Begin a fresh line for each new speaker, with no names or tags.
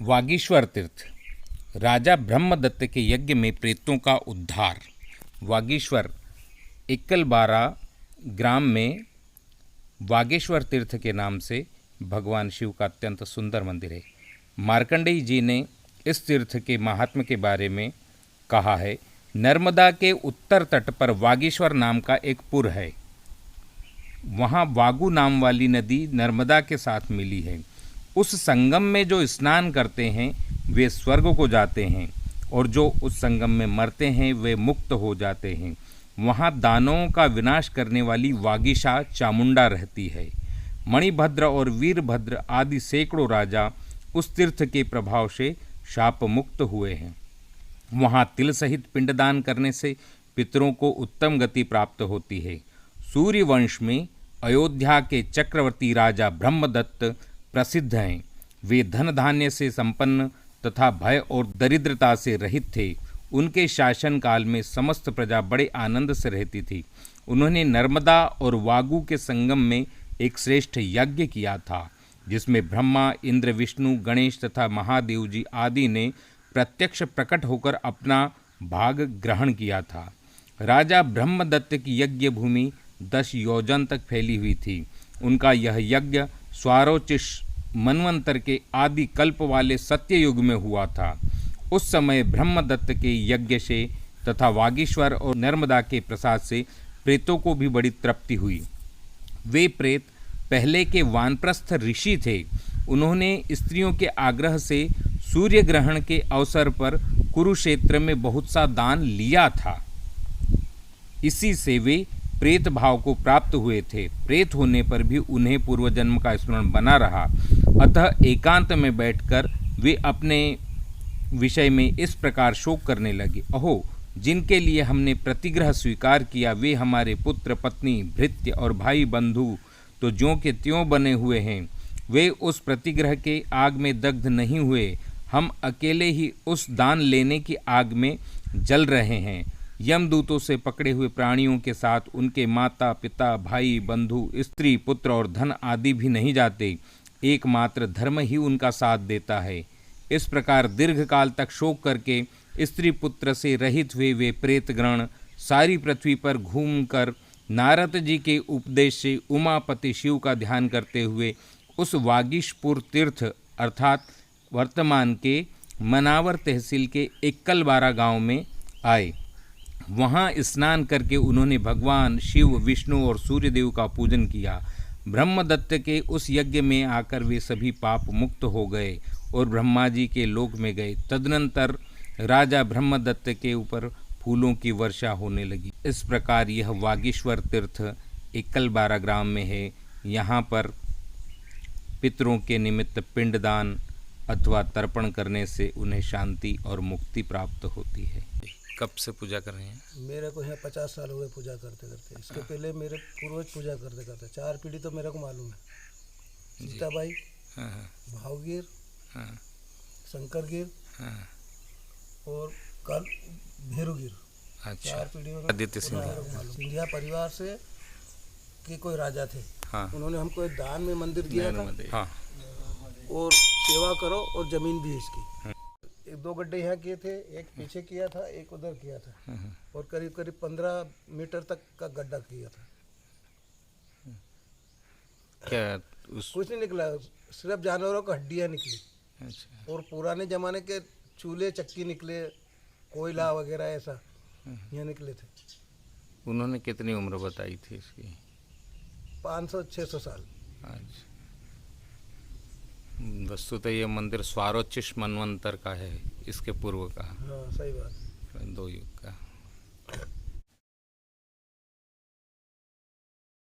वागीश्वर तीर्थ। राजा ब्रह्मदत्त के यज्ञ में प्रेतों का उद्धार। वागीश्वर इक्कलबारा ग्राम में वागेश्वर तीर्थ के नाम से भगवान शिव का अत्यंत सुंदर मंदिर है। मार्कंडेय जी ने इस तीर्थ के महात्म्य के बारे में कहा है। नर्मदा के उत्तर तट पर वागीश्वर नाम का एक पुर है। वहाँ वागु नाम वाली नदी नर्मदा के साथ मिली है। उस संगम में जो स्नान करते हैं वे स्वर्ग को जाते हैं और जो उस संगम में मरते हैं वे मुक्त हो जाते हैं। वहाँ दानवों का विनाश करने वाली वागीशा चामुंडा रहती है। मणिभद्र और वीरभद्र आदि सैकड़ों राजा उस तीर्थ के प्रभाव से शाप मुक्त हुए हैं। वहाँ तिल सहित पिंडदान करने से पितरों को उत्तम गति प्राप्त होती है। सूर्य वंश में अयोध्या के चक्रवर्ती राजा ब्रह्मदत्त प्रसिद्ध हैं। वे धन धान्य से संपन्न तथा भय और दरिद्रता से रहित थे। उनके शासन काल में समस्त प्रजा बड़े आनंद से रहती थी। उन्होंने नर्मदा और वागु के संगम में एक श्रेष्ठ यज्ञ किया था, जिसमें ब्रह्मा, इंद्र, विष्णु, गणेश तथा महादेव जी आदि ने प्रत्यक्ष प्रकट होकर अपना भाग ग्रहण किया था। राजा ब्रह्मदत्त की यज्ञ भूमि 10 योजन तक फैली हुई थी। उनका यह यज्ञ स्वारोचिष मनवंतर के आदि कल्प वाले सत्ययुग में हुआ था। उस समय ब्रह्मदत्त के यज्ञ से तथा वागीश्वर और नर्मदा के प्रसाद से प्रेतों को भी बड़ी तृप्ति हुई। वे प्रेत पहले के वानप्रस्थ ऋषि थे। उन्होंने स्त्रियों के आग्रह से सूर्य ग्रहण के अवसर पर कुरुक्षेत्र में बहुत सा दान लिया था। इसी से वे प्रेत भाव को प्राप्त हुए थे। प्रेत होने पर भी उन्हें पूर्वजन्म का स्मरण बना रहा। अतः एकांत में बैठकर वे अपने विषय में इस प्रकार शोक करने लगे। अहो, जिनके लिए हमने प्रतिग्रह स्वीकार किया वे हमारे पुत्र, पत्नी, भृत्य और भाई बंधु तो ज्यों के त्यों बने हुए हैं। वे उस प्रतिग्रह के आग में दग्ध नहीं हुए। हम अकेले ही उस दान लेने की आग में जल रहे हैं। यमदूतों से पकड़े हुए प्राणियों के साथ उनके माता पिता, भाई बंधु, स्त्री, पुत्र और धन आदि भी नहीं जाते। एकमात्र धर्म ही उनका साथ देता है। इस प्रकार दीर्घकाल तक शोक करके स्त्री पुत्र से रहित हुए वे प्रेतगण सारी पृथ्वी पर घूमकर नारद जी के उपदेश से उमापति शिव का ध्यान करते हुए उस वागीशपुर तीर्थ अर्थात वर्तमान के मनावर तहसील के इक्कलबारा गांव में आए। वहां स्नान करके उन्होंने भगवान शिव, विष्णु और सूर्यदेव का पूजन किया। ब्रह्मदत्त के उस यज्ञ में आकर वे सभी पाप मुक्त हो गए और ब्रह्मा जी के लोक में गए। तदनंतर राजा ब्रह्मदत्त के ऊपर फूलों की वर्षा होने लगी। इस प्रकार यह वागीश्वर तीर्थ इक्कलबारा ग्राम में है। यहाँ पर पितरों के निमित्त पिंडदान अथवा तर्पण करने से उन्हें शांति और मुक्ति प्राप्त होती है। कब से पूजा कर रहे हैं?
मेरे को यहाँ 50 साल हुए पूजा करते करते। इसके पहले मेरे पूर्वज पूजा करते करते 4 पीढ़ी तो मेरे को मालूम है। सीताबाई, भावगिर, शंकरगिर और कल भैरुगिर।
अच्छा।
4 पीढ़ियों
आदित्य
सिंधिया परिवार से के कोई राजा थे। उन्होंने हमको एक दान में मंदिर दिया था और सेवा करो और जमीन भी इसकी। 2 गड्ढे यहाँ किए थे, एक पीछे किया था, एक उधर किया था और करीब करीब 15 मीटर तक का गड्ढा किया था।
क्या
कुछ नहीं निकला, सिर्फ जानवरों की हड्डियाँ निकली। अच्छा। और पुराने जमाने के चूल्हे चक्की निकले, कोयला वगैरह ऐसा यहाँ निकले थे।
उन्होंने कितनी उम्र बताई थी इसकी?
500-600 साल।
अच्छा। वस्तुतः ये मंदिर स्वारोचिष मनवंतर का है, इसके पूर्व का।
हाँ, सही बात।
2 युग का।